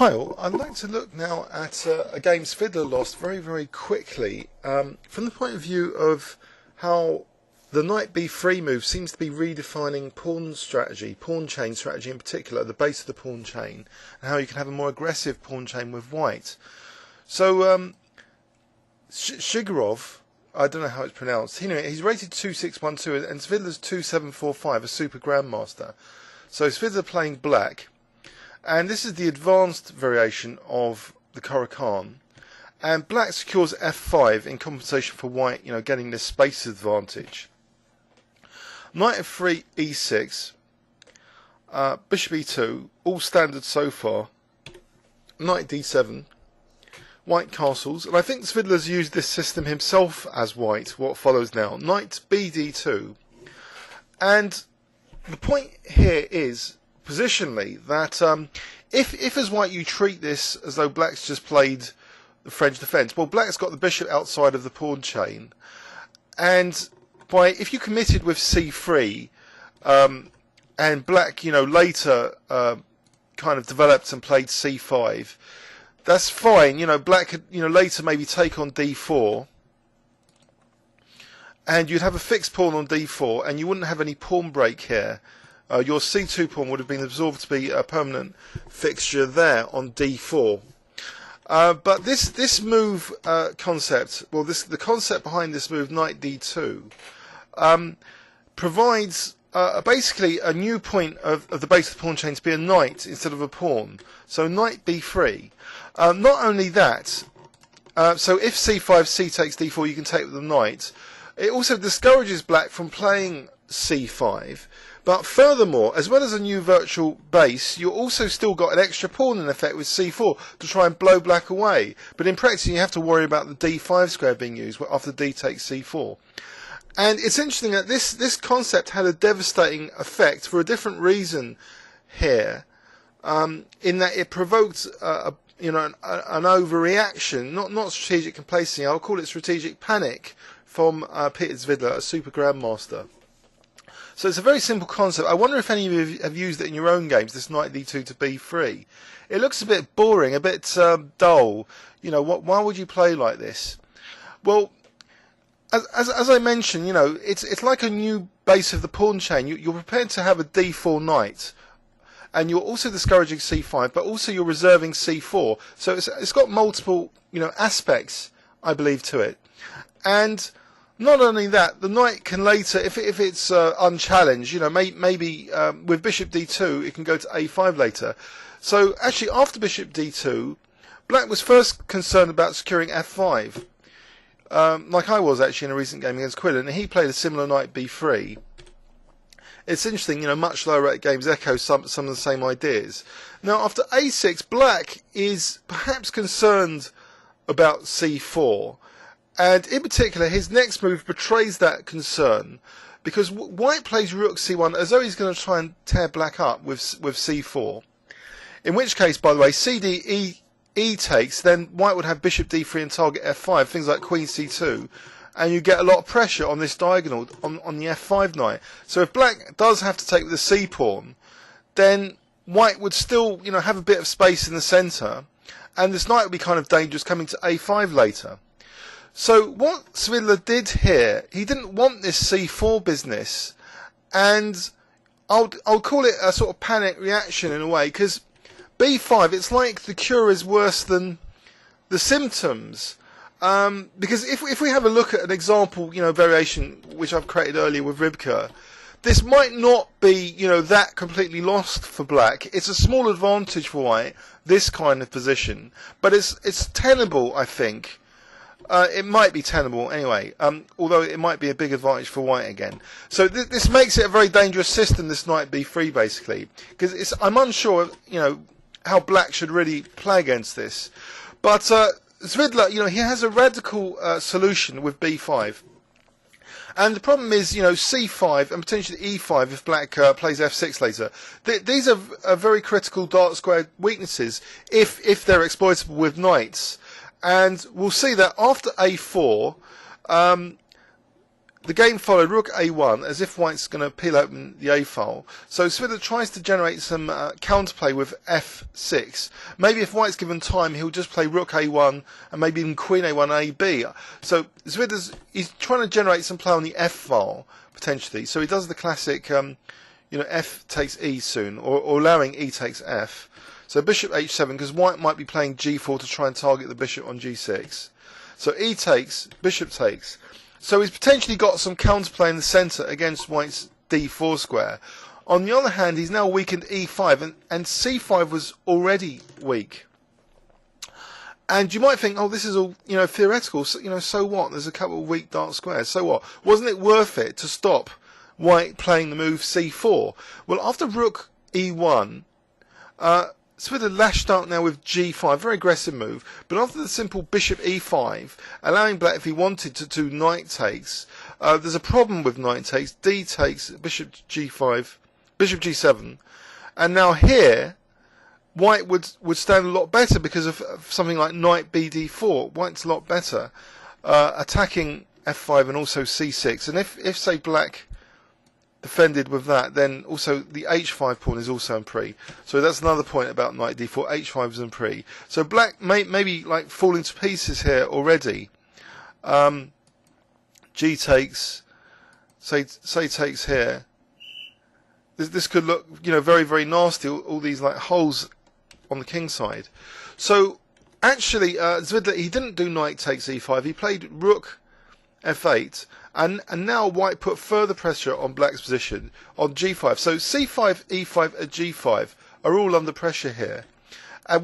Hi all, I'd like to look now at a game Svidler lost very quickly from the point of view of how the knight b3 move seems to be redefining pawn strategy, pawn chain strategy in particular, the base of the pawn chain, and how you can have a more aggressive pawn chain with white. So Shigurov, I don't know how it's pronounced, he's rated 2612 and Svidler's 2745, a super grandmaster. So Svidler playing black. And this is the advanced variation of the Caro-Kann. And black secures f5 in compensation for white, getting this space advantage. Knight f3, e6, bishop e2, all standard so far. Knight d7, white castles. And I think Svidler's used this system himself as white, what follows now. Knight bd2. And the point here is, positionally, that if as white you treat this as though black's just played the French defence, well, black's got the bishop outside of the pawn chain, and if you committed with c3 and black later kind of developed and played c5, that's fine. Black could later maybe take on d4, and you'd have a fixed pawn on d4, and you wouldn't have any pawn break here. Your c2 pawn would have been absorbed to be a permanent fixture there on d4. But this move concept, well, the concept behind this move, knight d2, provides basically a new point of the base of the pawn chain to be a knight instead of a pawn. So knight b3. Not only that, so if c5, c takes d4, you can take with the knight. It also discourages black from playing c5. But furthermore, as well as a new virtual base, you also still got an extra pawn in effect with c4 to try and blow black away. But in practice, you have to worry about the d5 square being used after d takes c4. And it's interesting that this concept had a devastating effect for a different reason here, in that it provoked an overreaction, not strategic complacency. I'll call it strategic panic from Peter Svidler, a super grandmaster. So it's a very simple concept. I wonder if any of you have used it in your own games, this knight d2 to b3. It looks a bit boring, a bit dull. Why would you play like this? Well, as I mentioned, it's like a new base of the pawn chain. You're prepared to have a d4 knight, and you're also discouraging c5, but also you're reserving c4. So it's got multiple aspects, I believe, to it. And not only that, the knight can later, if it's unchallenged, maybe with bishop d2, it can go to a5 later. So actually, after bishop d2, black was first concerned about securing f5, like I was actually in a recent game against Quillen, and he played a similar knight b3. It's interesting, much lower rate games echo some of the same ideas. Now, after a6, black is perhaps concerned about c4. And in particular, his next move betrays that concern, because white plays rook c1 as though he's going to try and tear black up with c4. In which case, by the way, cd e takes, then white would have bishop d3 and target f5, things like queen c2, and you get a lot of pressure on this diagonal on the f5 knight. So if black does have to take with the c pawn, then white would still have a bit of space in the centre, and this knight would be kind of dangerous coming to a5 later. So what Svidler did here, he didn't want this c4 business, and I'll call it a sort of panic reaction in a way, because b5, it's like the cure is worse than the symptoms. Because if we have a look at an example, variation which I've created earlier with Ribka, this might not be, that completely lost for black. It's a small advantage for white, this kind of position, but it's tenable, I think. It might be tenable anyway, although it might be a big advantage for white again. So this makes it a very dangerous system, this knight b3 basically, because I'm unsure, how black should really play against this. But Svidler, he has a radical solution with b5. And the problem is, c5 and potentially e5 if black plays f6 later. These are very critical dark square weaknesses if they're exploitable with knights. And we'll see that after a4, the game followed rook a1 as if white's going to peel open the a file. So Svidler tries to generate some counterplay with f6. Maybe if white's given time, he'll just play rook a1 and maybe even queen a1 ab. So he's trying to generate some play on the f file potentially. So he does the classic, f takes e soon, or allowing e takes f. So bishop h7 because white might be playing g4 to try and target the bishop on g6. So e takes, bishop takes. So he's potentially got some counterplay in the centre against white's d4 square. On the other hand, he's now weakened e5, and c5 was already weak. And you might think, oh, this is all theoretical. So what? There's a couple of weak dark squares. So what? Wasn't it worth it to stop white playing the move c4? Well, after rook e1, Svidler lashed out now with g5, very aggressive move, but after the simple bishop e5, allowing black if he wanted to do knight takes, there's a problem with knight takes, d takes, bishop g5, bishop g7, and now here, white would stand a lot better because of something like knight bd4, white's a lot better, attacking f5 and also c6, and if say black defended with that, then also the h5 pawn is also in pre. So that's another point about knight d4. h5 is in pre. So black maybe like falling to pieces here already. G takes, say takes here. This could look very very nasty. All these like holes on the king side. So actually, Svidler, he didn't do knight takes e5. He played rook f8. And now white put further pressure on black's position on g5. So c5, e5, and g5 are all under pressure here. And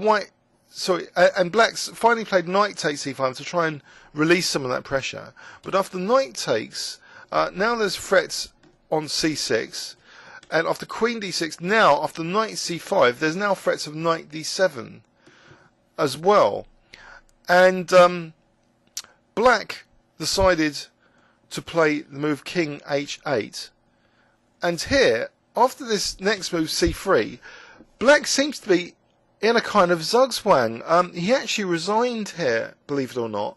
and black's finally played knight takes e5 to try and release some of that pressure. But after knight takes, now there's threats on c6. And after queen d6, now after knight c5, there's now threats of knight d7 as well. And black decided to play the move king h8, and here after this next move c3, black seems to be in a kind of zugzwang. He actually resigned here, believe it or not.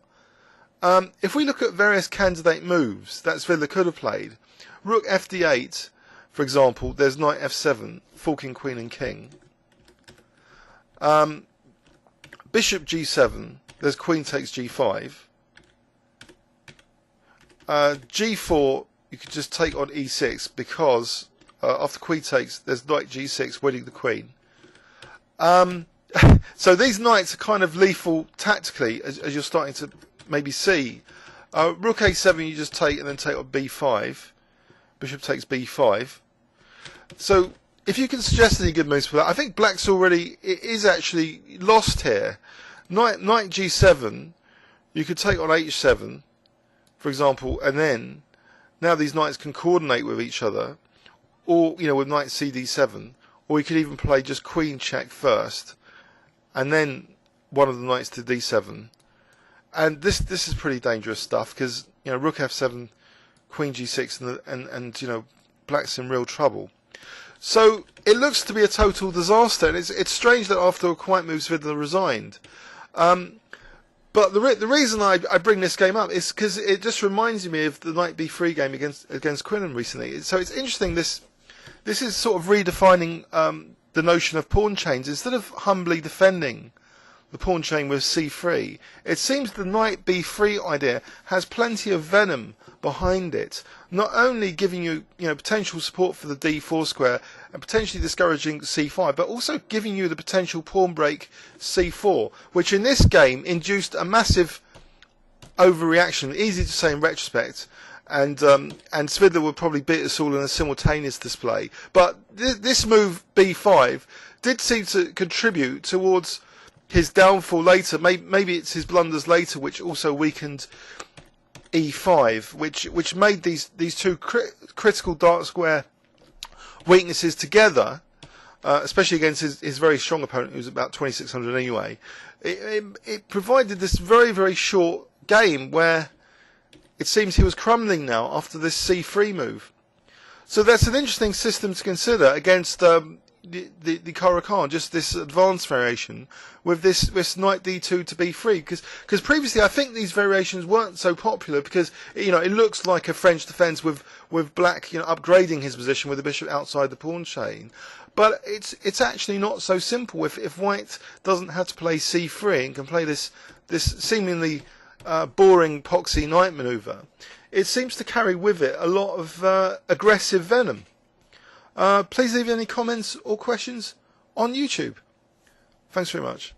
If we look at various candidate moves that Svidler could have played, rook fd8 for example, there's knight f7, forking queen and king. Bishop g7, there's queen takes g5. G4, you could just take on e6 because after queen takes, there's knight g6 winning the queen. So these knights are kind of lethal tactically, as you're starting to maybe see. Rook a7, you just take and then take on b5. Bishop takes b5. So if you can suggest any good moves for that, I think black's is actually lost here. Knight g7, you could take on h7. For example, and then now these knights can coordinate with each other, or with knight cd7, or you could even play just queen check first, and then one of the knights to d7. And this is pretty dangerous stuff because rook f7, queen g6, and black's in real trouble. So it looks to be a total disaster, and it's strange that after a quiet move, Svidler resigned. But the reason I bring this game up is because it just reminds me of the knight b3 game against Quinlan recently. So it's interesting. This is sort of redefining the notion of pawn chains. Instead of humbly defending the pawn chain with c3, it seems the knight b3 idea has plenty of venom behind it. Not only giving you potential support for the d4 square and potentially discouraging c5, but also giving you the potential pawn break c4, which in this game induced a massive overreaction. Easy to say in retrospect, and Svidler would probably beat us all in a simultaneous display. But this move b5 did seem to contribute towards his downfall later. Maybe it's his blunders later which also weakened e5, which made these two critical dark square weaknesses together, especially against his very strong opponent, who's about 2600 anyway. It provided this very very short game where it seems he was crumbling now after this c3 move. So that's an interesting system to consider against the Caro-Kann, just this advanced variation with this knight d2 to b3, because previously I think these variations weren't so popular because it looks like a French defence with black upgrading his position with the bishop outside the pawn chain, but it's actually not so simple. If white doesn't have to play c3 and can play this seemingly boring poxy knight manoeuvre, it seems to carry with it a lot of aggressive venom. Please leave any comments or questions on YouTube. Thanks very much.